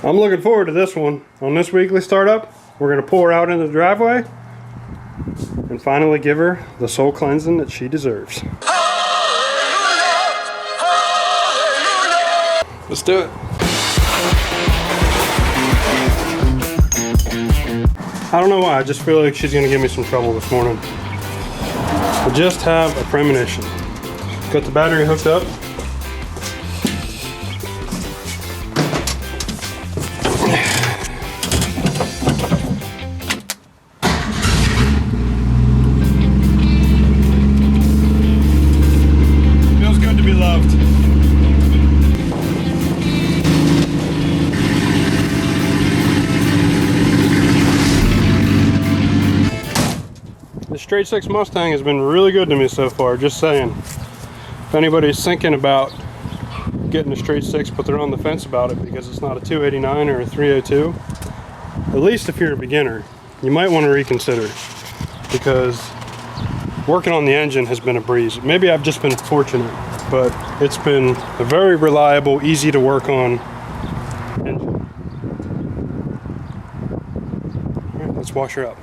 I'm looking forward to this one. On this weekly startup, we're going to pull her out into the driveway and finally give her the soul cleansing that she deserves. Let's do it. I don't know why, I just feel like she's going to give me some trouble this morning. I just have a premonition. Got the battery hooked up. Feels good to be loved. The straight six Mustang has been really good to me so far, just saying. If anybody's thinking about getting a straight six, but they're on the fence about it because it's not a 289 or a 302, at least if you're a beginner, you might want to reconsider, because working on the engine has been a breeze. Maybe I've just been fortunate, but it's been a very reliable, easy to work on engine. All right, let's wash her up.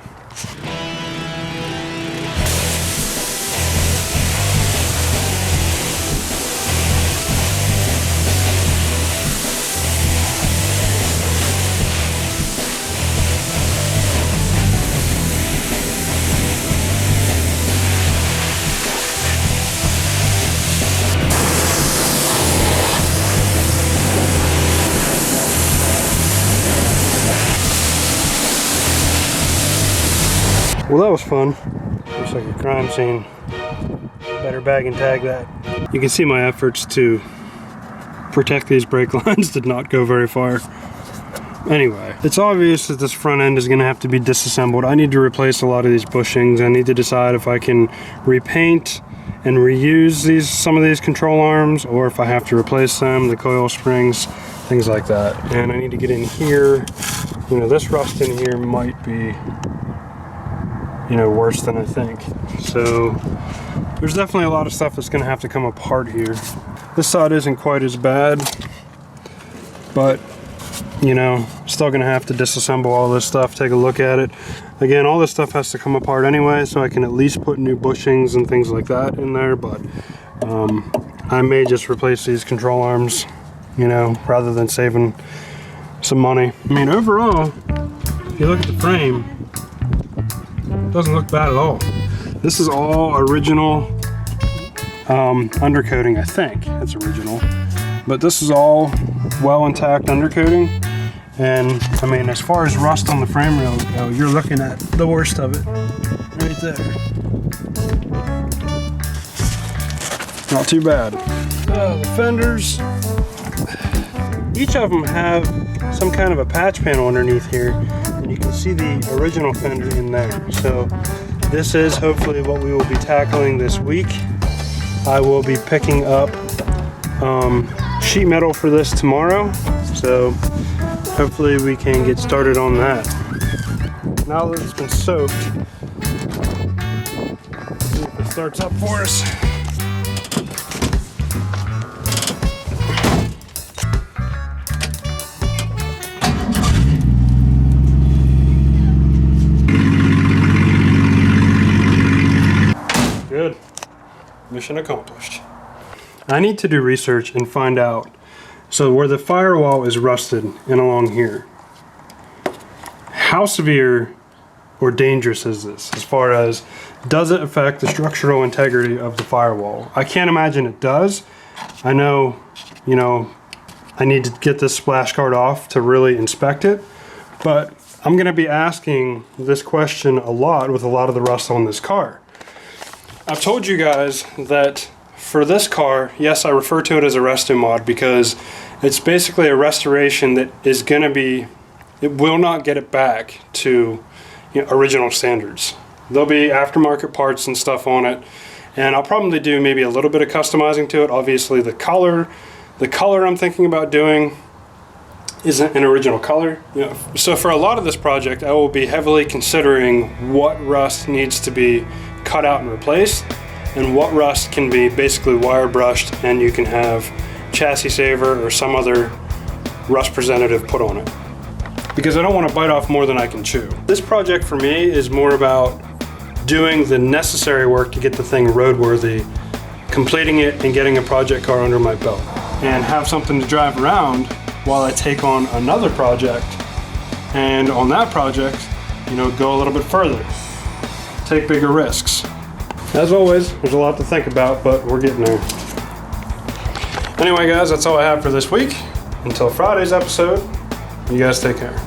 Well, that was fun. Looks like a crime scene. Better bag and tag that. You can see my efforts to protect these brake lines did not go very far. Anyway, it's obvious that this front end is going to have to be disassembled. I need to replace a lot of these bushings. I need to decide if I can repaint and reuse some of these control arms, or if I have to replace them, the coil springs, things like that. And I need to get in here. You know, this rust in here might be, you know, worse than I think. So there's definitely a lot of stuff that's going to have to come apart here. This side isn't quite as bad, but you know, still going to have to disassemble all this stuff, take a look at it. Again, all this stuff has to come apart anyway, so I can at least put new bushings and things like that in there, but I may just replace these control arms, you know, rather than saving some money. I mean, overall, if you look at the frame, doesn't look bad at all. This is all original undercoating, I think. It's original. But this is all well intact undercoating. And I mean, as far as rust on the frame rails go, you're looking at the worst of it right there. Not too bad. The fenders, each of them have some kind of a patch panel underneath here. You can see the original fender in there. So this is hopefully what we will be tackling this week. I will be picking up sheet metal for this tomorrow, so hopefully we can get started on that. Now that it's been soaked, see if it starts up for us. Good. Mission accomplished. I need to do research and find out, so where the firewall is rusted and along here, how severe or dangerous is this as far as, does it affect the structural integrity of the firewall? I can't imagine it does. I know, you know, I need to get this splash guard off to really inspect it, but I'm going to be asking this question a lot with a lot of the rust on this car. I've told you guys that for this car, yes, I refer to it as a Restomod because it's basically a restoration that is going to be, it will not get it back to, you know, original standards. There'll be aftermarket parts and stuff on it, and I'll probably do maybe a little bit of customizing to it. Obviously the color I'm thinking about doing isn't an original color. You know, so for a lot of this project, I will be heavily considering what rust needs to be cut out and replaced, and what rust can be basically wire brushed, and you can have chassis saver or some other rust preventative put on it, because I don't want to bite off more than I can chew. This project for me is more about doing the necessary work to get the thing roadworthy, completing it and getting a project car under my belt, and have something to drive around while I take on another project, and on that project, you know, go a little bit further, take bigger risks. As always, there's a lot to think about, but we're getting there. Anyway guys, that's all I have for this week. Until Friday's episode, you guys take care.